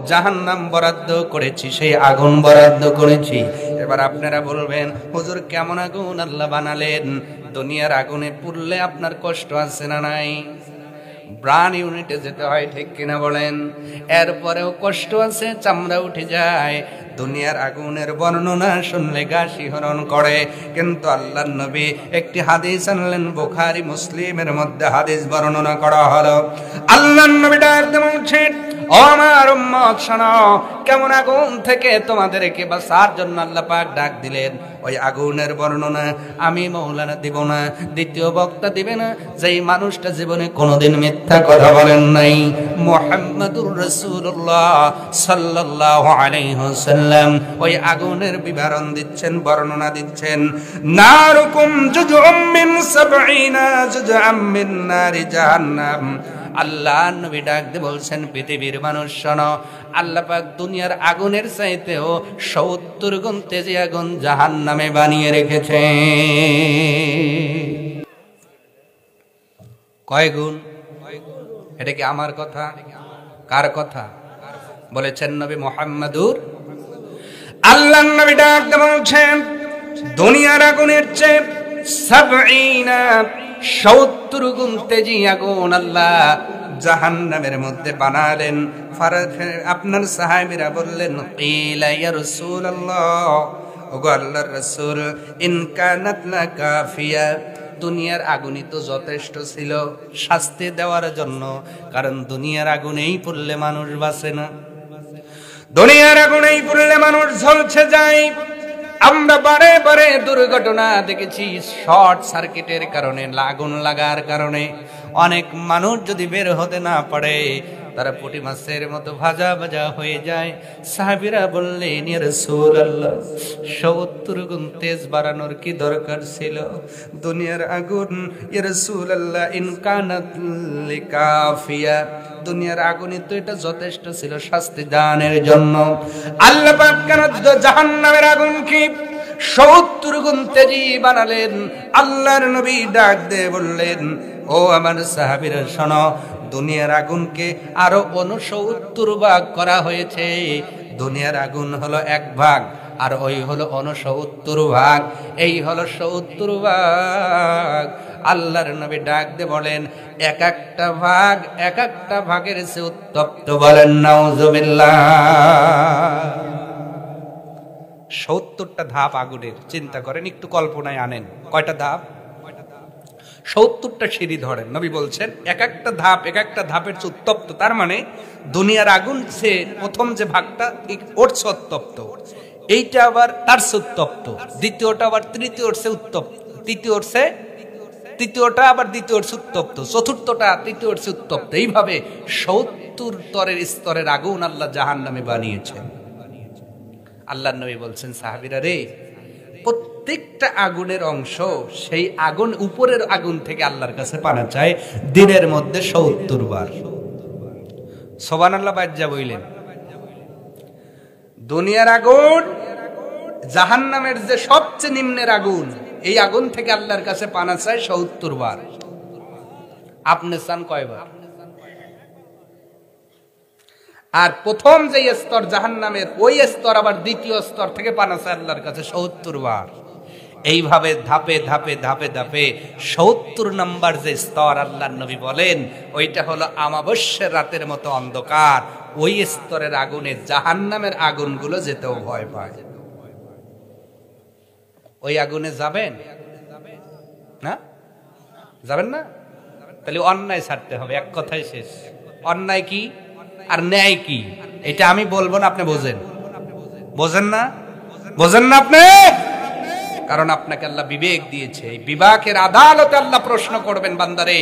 জাহান্নাম বরাদ্দ করেছি, সেই আগুন বরাদ্দ করেছি। এবার আপনারা বলবেন, হুজুর কেমন আগুন আল্লাহ বানালেন? দুনিয়ার আগুনে পুড়লে আপনার কষ্ট আছে না নাই? ব্রান ইউনিটে যেতে হয়, ঠিক কিনা বলেন? এরপরেও কষ্ট আছে, চামড়া উঠে যায়। দুনিয়ার আগুনের বর্ণনা শুনলে গা শিহরণ করে। কিন্তু আল্লাহর নবী একটি হাদিস আনলেন, বুখারী মুসলিমের মধ্যে হাদিস বর্ণনা করা হলো। আল্লাহর নবী ডাক দিয়ে বলছেন, ও আমার উম্মত শোনো, কেমন আগুন থেকে তোমাদেরকে বাঁচার জন্য আল্লাহ পাক ডাক দিলেন। ওই আগুনের বর্ণনা আমি মাওলানা দিব না, দ্বিতীয় বক্তা দিবে না, যেই মানুষটা জীবনে কোনোদিন মিথ্যা কথা বলেন নাই, মুহাম্মাদুর রাসূলুল্লাহ সাল্লাল্লাহু আলাইহি ওয়াসাল্লাম ওই আগুনের বিবরণ দিচ্ছেন, বর্ণনা দিচ্ছেন। নারুকুম জুজউম মিন 70 জুজআম মিন নারি জাহান্নাম। আল্লাহ নবী ডাক দিয়ে বলছেন, পৃথিবীর মানুষ শোনো, আল্লাহ পাক দুনিয়ার আগুনের চাইতেও 70 গুণ তেজি আগুন জাহান্নামে বানিয়ে রেখেছে। কয় গুণ? এটা কি আমার কথা? কার কথা? বলেছেন নবী মুহাম্মাদুর। আল্লাহ নবী ডাক দিয়ে বলছেন, দুনিয়ার আগুনের চেয়ে 70 গুণ তেজি আগুন আল্লাহ জাহান্নামের মধ্যে বানালেন। আপনার সাহাবীরা বললেন, কিলা ইয়া রাসূলুল্লাহ, ওগো আল্লাহর রাসূল, ইন কানাত লা কাফিয়া, দুনিয়ার আগুনই তো যথেষ্ট ছিল শাস্তি দেওয়ার জন্য, কারণ দুনিয়ার আগুনেই পড়লে মানুষ বাঁচে না, দুনিয়ার আগুনেই পড়লে মানুষ ঝলসে যায়। আমরা বারে বারে দুর্ঘটনা দেখেছি, শর্ট সার্কিটের কারণে, আগুন লাগার কারণে অনেক মানুষ যদি বের হতে না পারে, তারা পুঁটি মাছের মতো ভাজা ভাজা হয়ে যায়। সাহাবীরা বললেন, ইয়া রাসূলুল্লাহ, 70 গুণ তেজ বাড়ানোর কি দরকার ছিল? দুনিয়ার আগুন ইয়া রাসূলুল্লাহ ইন কানাত লিকাফিয়া, দুনিয়ার আগুনই তো এটা যথেষ্ট ছিল শাস্তি দানের জন্য। আল্লাহ পাক কেন জাহান্নামের আগুন কি 70 গুণ তেজি বানালেন? আল্লাহর নবী ডাক দিয়ে বললেন, ও আমার সাহাবীরা শোনো, দুনিয়ার আগুনকে আরো 69 ভাগ করা হয়েছে। দুনিয়ার আগুন হলো 1 ভাগ, আর ওই হলো 69 ভাগ, এই হলো 70 ভাগ। আল্লাহর নবী ডাক দিয়ে বলেন, এক একটা ভাগ এক একটা ভাগের চেয়ে উত্তপ্ত। বলেন নাউজুবিল্লাহ। 70টা ধাপ আগুনের, চিন্তা করেন, একটু কল্পনায় আনেন, কয়টা ধাপ? 70টা সিঁড়ি ধরেন। নবী বলছেন এক একটা ধাপ এক একটা ধাপের চেয়ে উত্তপ্ত। তার মানে দুনিয়ার আগুন সে প্রথম যে ভাগটা ওর চেয়ে উত্তপ্ত, এইটা আবার তার চেয়ে উত্তপ্ত, দ্বিতীয়টা আবার তৃতীয়র চেয়ে উত্তপ্ত, তৃতীয়টা আবার দ্বিতীয়র চেয়ে উত্তপ্ত, চতুর্থটা তৃতীয়র চেয়ে উত্তপ্ত। এইভাবে 70 স্তরের আগুন আল্লাহ জাহান্নামে বানিয়েছেন। আল্লাহর নবী বলছেন, সাহাবীরা রে, প্রত্যেকটা আগুনের অংশ, সেই আগুন, উপরের আগুন থেকে আল্লাহর কাছে পানা চায় দিনের মধ্যে 70 বার। সুবহানাল্লাহ বাজ্জা বইলেন। দুনিয়ার আগুন, জাহান্নামের যে সবচেয়ে নিম্নের আগুন, এই আগুন থেকে আল্লাহর কাছে পানা চায় 70 বার। আপনি চান কয়বার? আর প্রথম যে স্তর জাহান্নামের, ওই স্তর আবার দ্বিতীয় স্তর থেকে পানা চায় আল্লাহর কাছে 70 বার। এইভাবে ধাপে ধাপে ধাপে ধাপে 70 নম্বর যে স্তর আল্লাহর নবী বলেন, ওইটা হলো আমাবস্যার রাতের মতো অন্ধকার। ওই স্তরের আগুনে জাহান্নামের আগুনগুলো যেতেও ভয় পায়। ওই আগুনে যাবেন না? যাবেন না? তাহলে অন্যায় ছাড়তে হবে, এক কথায় শেষ। অন্যায় কি আর ন্যায় কি, এটা আমি বলবো না, আপনি বোঝেন। বোঝেন না? বোঝেন না আপনি? কারণ আপনাকে আল্লাহ বিবেক দিয়েছে। এই বিবেকের আদালতে আল্লাহ প্রশ্ন করবেন, বান্দারে,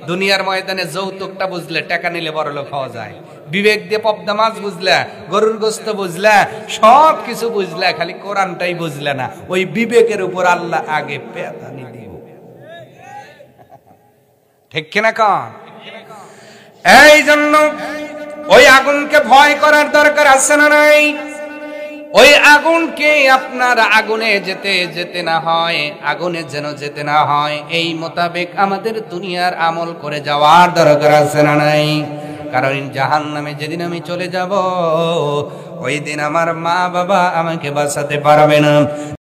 দুনিয়ার ময়দানে যৌতুকটা বুঝলে, টাকা নিলে বড়লোক হওয়া যায়, বিবেক দিয়ে পদ্মা মাছ বুঝলা, গরুর গোস্ত বুঝলা, সব কিছু বুঝলা, খালি কোরআনটাই বুঝলা না, ওই বিবেকের উপর আল্লাহ আগে পেদানি দিব। ঠিক কিনা কন? এই জন্য ওই আগুনকে ভয় করার দরকার আছে না নাই? ওই আগুনকে আপনার আগুনে যেতে না হয়, আগুনে যেন যেতে না হয়, এই মোতাবেক আমাদের দুনিয়ার আমল করে যাওয়ার দরকার আছে না নাই? কারণ জাহান্নামে যেদিন আমি চলে যাব ওই দিন আমার মা বাবা আমাকে বাঁচাতে পারবে না।